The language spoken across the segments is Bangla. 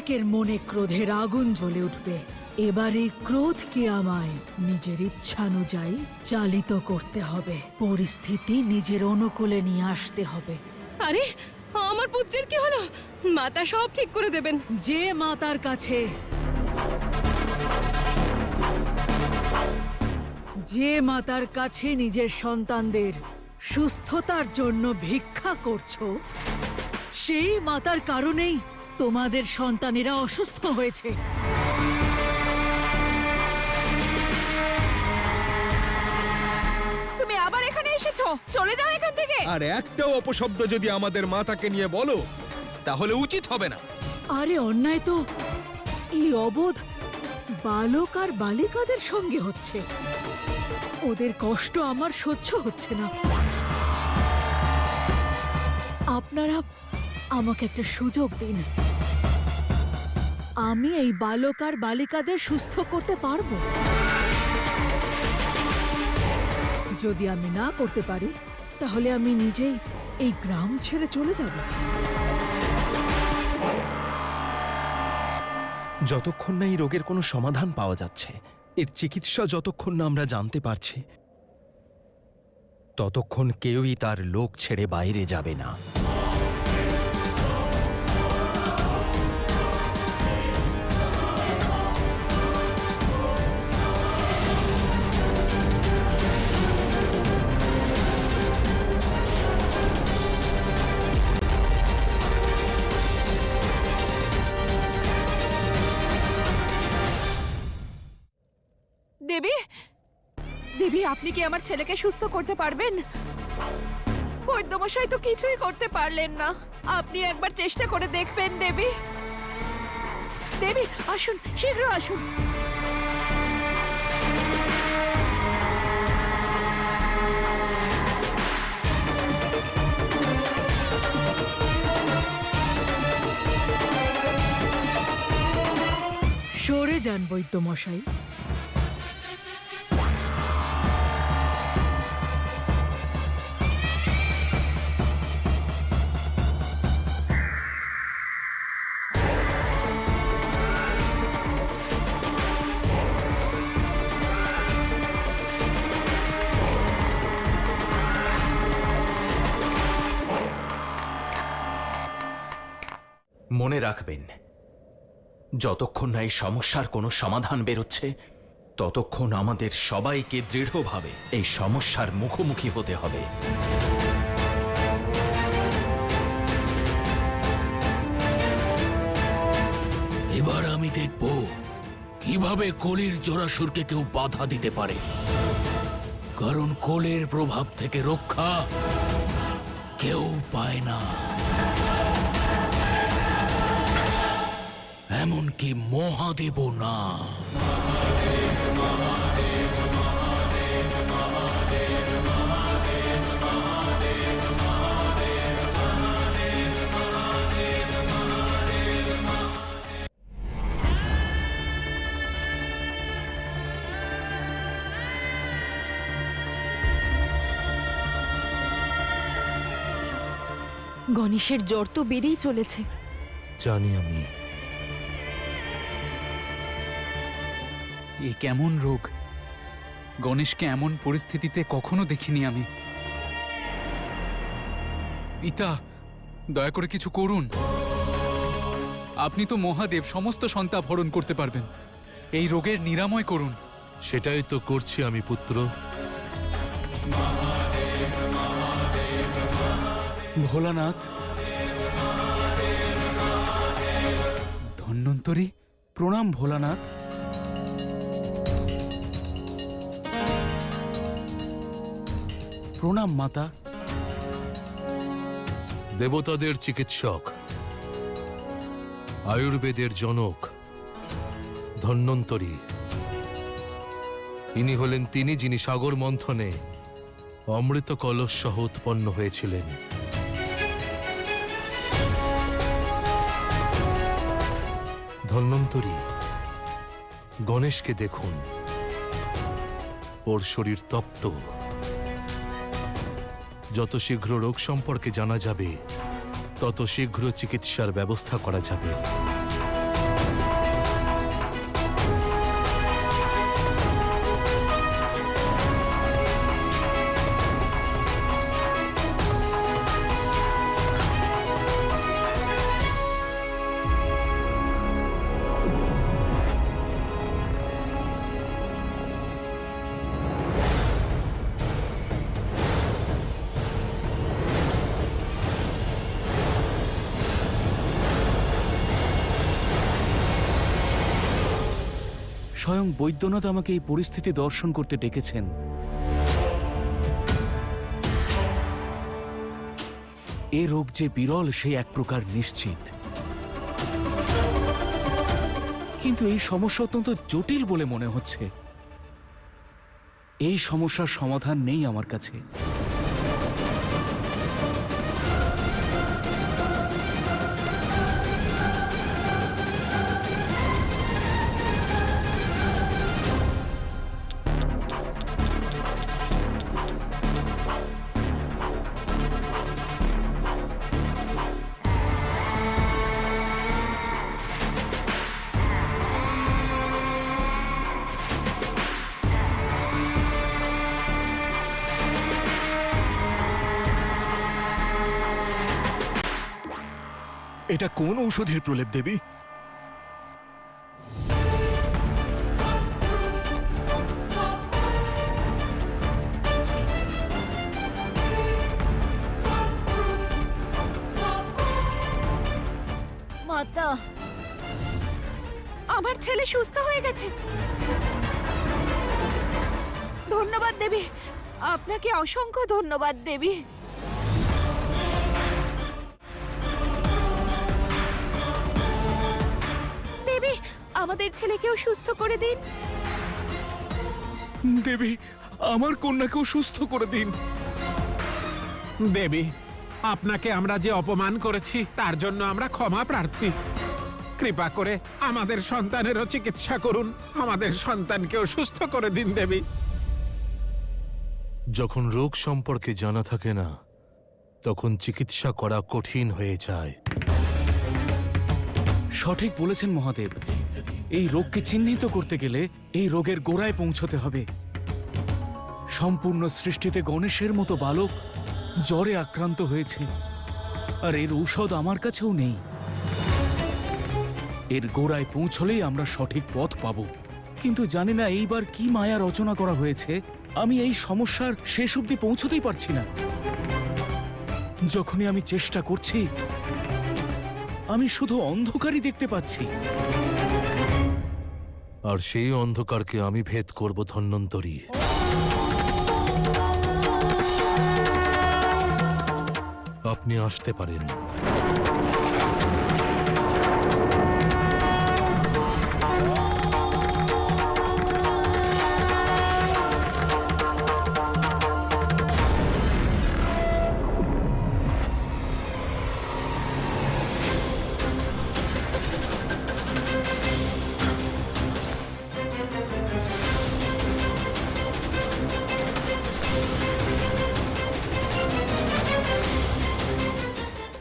প্রত্যেকের মনে ক্রোধের আগুন জ্বলে উঠবে। এবার এই ক্রোধকে আমায় নিজের ইচ্ছানুযায়ী চালিত করতে হবে, পরিস্থিতি নিজের অনুকূলে নিয়ে আসতে হবে। আরে আমার পুত্রের কি হলো? মাতা সব ঠিক করে দেবেন। যে মাতার কাছে নিজের সন্তানদের সুস্থতার জন্য ভিক্ষা করছো, সেই মাতার কারণেই তোমাদের সন্তানেরা অসুস্থ হয়েছে। তুমি আবার এখানে এসেছো? চলে যাও এখান থেকে। আর একটাও অপশব্দ যদি আমাদের মাতাকে নিয়ে বলো তাহলে উচিত হবে না। আরে অন্যায় তো এই অবোধ বালক আর বালিকাদের সঙ্গে হচ্ছে। ওদের কষ্ট আমার সহ্য হচ্ছে না। আপনারা আমাকে একটা সুযোগ দিন, আমি এই বালক আর বালিকাদের সুস্থ করতে পারবো। যদি আমি না করতে পারি তাহলে আমি নিজেই এই গ্রাম ছেড়ে চলে যাব। যতক্ষণ না এই রোগের কোনো সমাধান পাওয়া যাচ্ছে, এর চিকিৎসা যতক্ষণ না আমরা জানতে পারছি, ততক্ষণ কেউই তার লোক ছেড়ে বাইরে যাবে না। দেবী, দেবী, আপনি কি আমার ছেলেকে সুস্থ করতে পারবেন? বৈদ্যমশাই তো কিছুই করতে পারলেন না। আপনি একবার চেষ্টা করে দেখবেন দেবী। দেবী আসুন, শীঘ্র আসুন। সরে যান বৈদ্যমশাই। মনে রাখবেন, যতক্ষণ না এই সমস্যার কোনো সমাধান বেরোচ্ছে, ততক্ষণ আমাদের সবাইকে দৃঢ়ভাবে এই সমস্যার মুখোমুখি হতে হবে। এবার আমি দেখব কিভাবে কলির জোড়াসুরকে কেউ বাধা দিতে পারে, কারণ কলের প্রভাব থেকে রক্ষা কেউ পায় না, এমনকি মহাদেবও না। গণেশের জ্বর তো বেড়েই চলেছে। জানি আমি। এ কেমন রোগ? গণেশকে এমন পরিস্থিতিতে কখনো দেখিনি আমি। পিতা, দয়া করে কিছু করুন। আপনি তো মহাদেব, সমস্ত সন্তাপ হরণ করতে পারবেন। এই রোগের নিরাময় করুন। সেটাই তো করছি আমি পুত্র। ভোলানাথ, ধন্বন্তরী, প্রণাম ভোলানাথ। প্রণাম মাতা। দেবতাদের চিকিৎসক, আয়ুর্বেদের জনক ধন্বন্তরী, ইনি হলেন তিনি যিনি সাগর মন্থনে অমৃত কলস সহ উৎপন্ন হয়েছিলেন। ধন্বন্তরী, গণেশকে দেখুন, ওর শরীর তপ্ত। যত শীঘ্র রোগ সম্পর্কে জানা যাবে, তত শীঘ্র চিকিৎসার ব্যবস্থা করা যাবে। স্বয়ং বৈদ্যনাথ আমাকে এই পরিস্থিতি দর্শন করতে ডেকেছেন। এ রোগ যে বিরল সেই এক প্রকার নিশ্চিত, কিন্তু এই সমস্যা অত্যন্ত জটিল বলে মনে হচ্ছে। এই সমস্যার সমাধান নেই আমার কাছে। এটা কোন ঔষধের প্রলেপ দেবী? মাতা, আমার ছেলে সুস্থ হয়ে গেছে। ধন্যবাদ দেবী, আপনাকে অসংখ্য ধন্যবাদ দেবী। দেবী, আমাদের ছেলেকেও সুস্থ করে দিন। দেবী, আমার কন্যাকেও সুস্থ করে দিন। দেবী, আপনাকে আমরা যে অপমান করেছি তার জন্য আমরা ক্ষমা প্রার্থী। কৃপা করে আমাদের সন্তানেরও চিকিৎসা করুন, আমাদের সন্তানকেও সুস্থ করে দিন দেবী। যখন রোগ সম্পর্কে জানা থাকে না, তখন চিকিৎসা করা কঠিন হয়ে যায়। সঠিক বলেছেন মহাদেব। এই রোগকে চিহ্নিত করতে গেলে এই রোগের গোড়ায় পৌঁছতে হবে। সম্পূর্ণ সৃষ্টিতে গণেশের মতো বালক জ্বরে আক্রান্ত হয়েছে, আর এর ঔষধ আমার কাছেও নেই। এর গোড়ায় পৌঁছলেই আমরা সঠিক পথ পাব। কিন্তু জানি না এইবার কি মায়া রচনা করা হয়েছে, আমি এই সমস্যার শেষ অবধি পৌঁছতেই পারছি না। যখনই আমি চেষ্টা করছি, আমি শুধু অন্ধকারই দেখতে পাচ্ছি। আর সেই অন্ধকারকে আমি ভেদ করব ধন্বন্তরী। আপনি আসতে পারেন।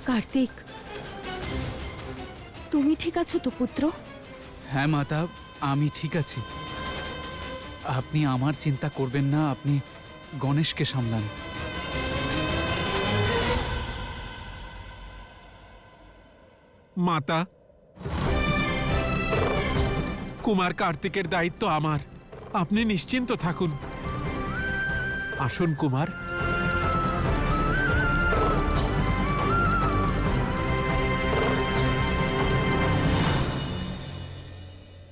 কার্তিক, তুমি ঠিক আছো তো পুত্র? হ্যাঁ মাতা, আমি ঠিক আছি। আপনি আমার চিন্তা করবেন না, আপনি গণেশকে সামলান। মাতা, কুমার কার্তিকের দায়িত্ব আমার, আপনি নিশ্চিন্ত থাকুন। আসুন কুমার।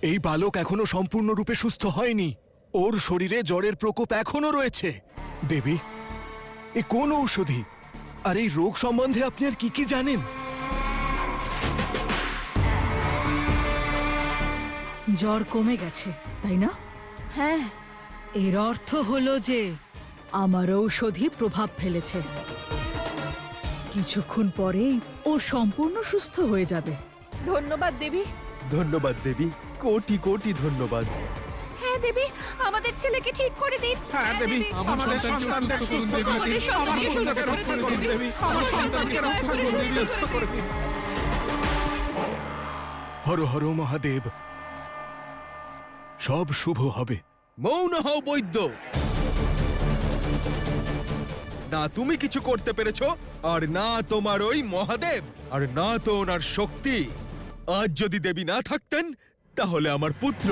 এই বালক এখনো সম্পূর্ণরূপে সুস্থ হয়নি। ওর শরীরে জ্বরের প্রকোপ এখনো রয়েছে। দেবী, এ কোন ঔষধি? আর এই রোগ সম্বন্ধে আপনি আর কি কি জানেন? জ্বর কমে গেছে, তাই না? হ্যাঁ। এর অর্থ হলো যে আমার ঔষধি প্রভাব ফেলেছে। কিছুক্ষণ পরেই ও সম্পূর্ণ সুস্থ হয়ে যাবে। ধন্যবাদ দেবী। ধন্যবাদ দেবী, কোটি কোটি ধন্যবাদ। হ্যাঁ দেবী, আমাদের ছেলেকে ঠিক করে দিন। হ্যাঁ দেবী, আমাদের সন্তানদের সুস্থ করে দিন। আমার পুত্রকে রক্ষা করুন দেবী, আমার সন্তানকে রক্ষা করুন দেবী, সুস্থ করে দিন। হর হর মহাদেব, সব শুভ হবে। মৌন হও বৈদ্য। না তুমি কিছু করতে পেরেছো, আর না তোমার ওই মহাদেব, আর না তো ওনার শক্তি। আজ যদি দেবী না থাকতেন, তাহলে আমার পুত্র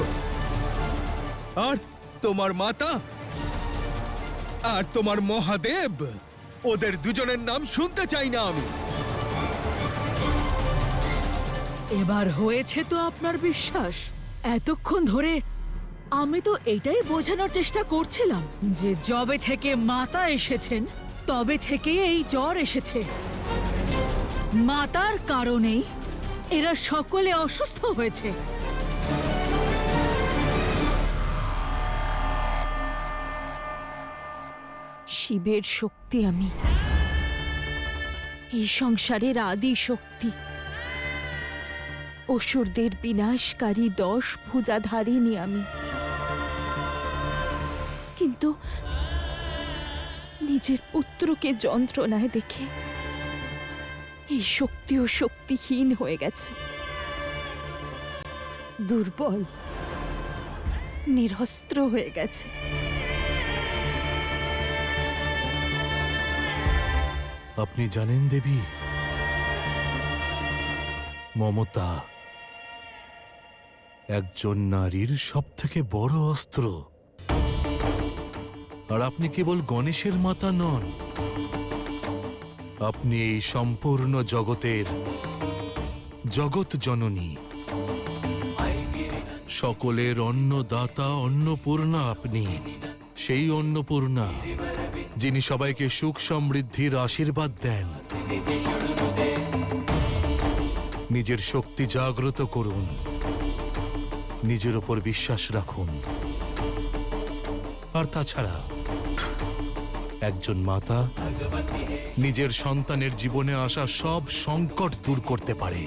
আর তোমার মাতা আর তোমার মহাদেব, ওদের দুজনের নাম শুনতে চাই না আমি। এবার হয়েছে তো আপনার বিশ্বাস? এতক্ষণ ধরে আমি তো এটাই বোঝানোর চেষ্টা করছিলাম যে যবে থেকে মাতা এসেছেন তবে থেকে এই জ্বর এসেছে। মাতার কারণেই এরা সকলে অসুস্থ হয়েছে। শিবের শক্তি আমি, এই সংসারের আদি শক্তি, অসুরদের বিনাশকারী 10 ভুজাধারিণী আমি। কিন্তু নিজের পুত্রকে যন্ত্রণায় দেখে এই শক্তিও শক্তিহীন হয়ে গেছে, দুর্বল, নিরস্ত্র হয়ে গেছে। আপনি জানেন দেবী, মমতা একজন নারীর সবথেকে বড় অস্ত্র। আর আপনি কেবল গণেশের মাতা নন, আপনি এই সম্পূর্ণ জগতের জগৎ জননী, সকলের অন্নদাতা, অন্নপূর্ণা আপনি। সেই অন্নপূর্ণা যিনি সবাইকে সুখ সমৃদ্ধির আশীর্বাদ দেন। নিজের শক্তি জাগ্রত করুন, নিজের ওপর বিশ্বাস রাখুন। আর তাছাড়া একজন মাতা নিজের সন্তানের জীবনে আসা সব সংকট দূর করতে পারে।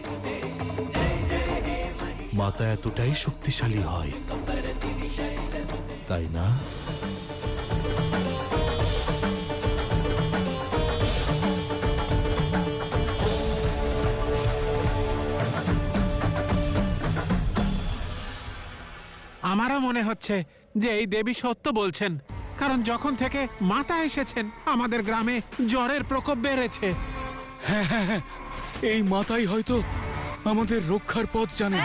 মাতা এতটাই শক্তিশালী হয়, তাই না? আমারও মনে হচ্ছে যে এই দেবী সত্য বলছেন, কারণ যখন থেকে মাতা এসেছেন আমাদের গ্রামে জ্বরের প্রকোপ বেড়েছে। এই মাতাই হয়তো আমাদের রক্ষার পথ জানেন।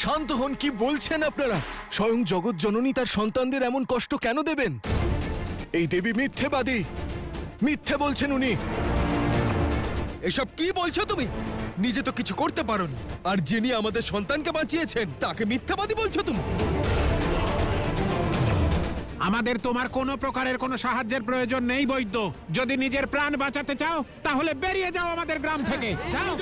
শান্ত হন, কি বলছেন আপনারা? স্বয়ং জগৎ জননী তার সন্তানদের এমন কষ্ট কেন দেবেন? এই দেবী মিথ্যেবাদী, মিথ্যে বলছেন উনি। এসব কি বলছো তুমি? নিজে তো কিছু করতে পারোনি, আর যিনি আমাদের সন্তানকে বাঁচিয়েছেন তাকে মিথ্যাবাদী বলছো তুমি? আমাদের তোমার কোনো প্রকারের কোনো সাহায্যের প্রয়োজন নেই বৈদ্য। যদি নিজের প্রাণ বাঁচাতে চাও তাহলে বেরিয়ে যাও আমাদের গ্রাম থেকে, যাও।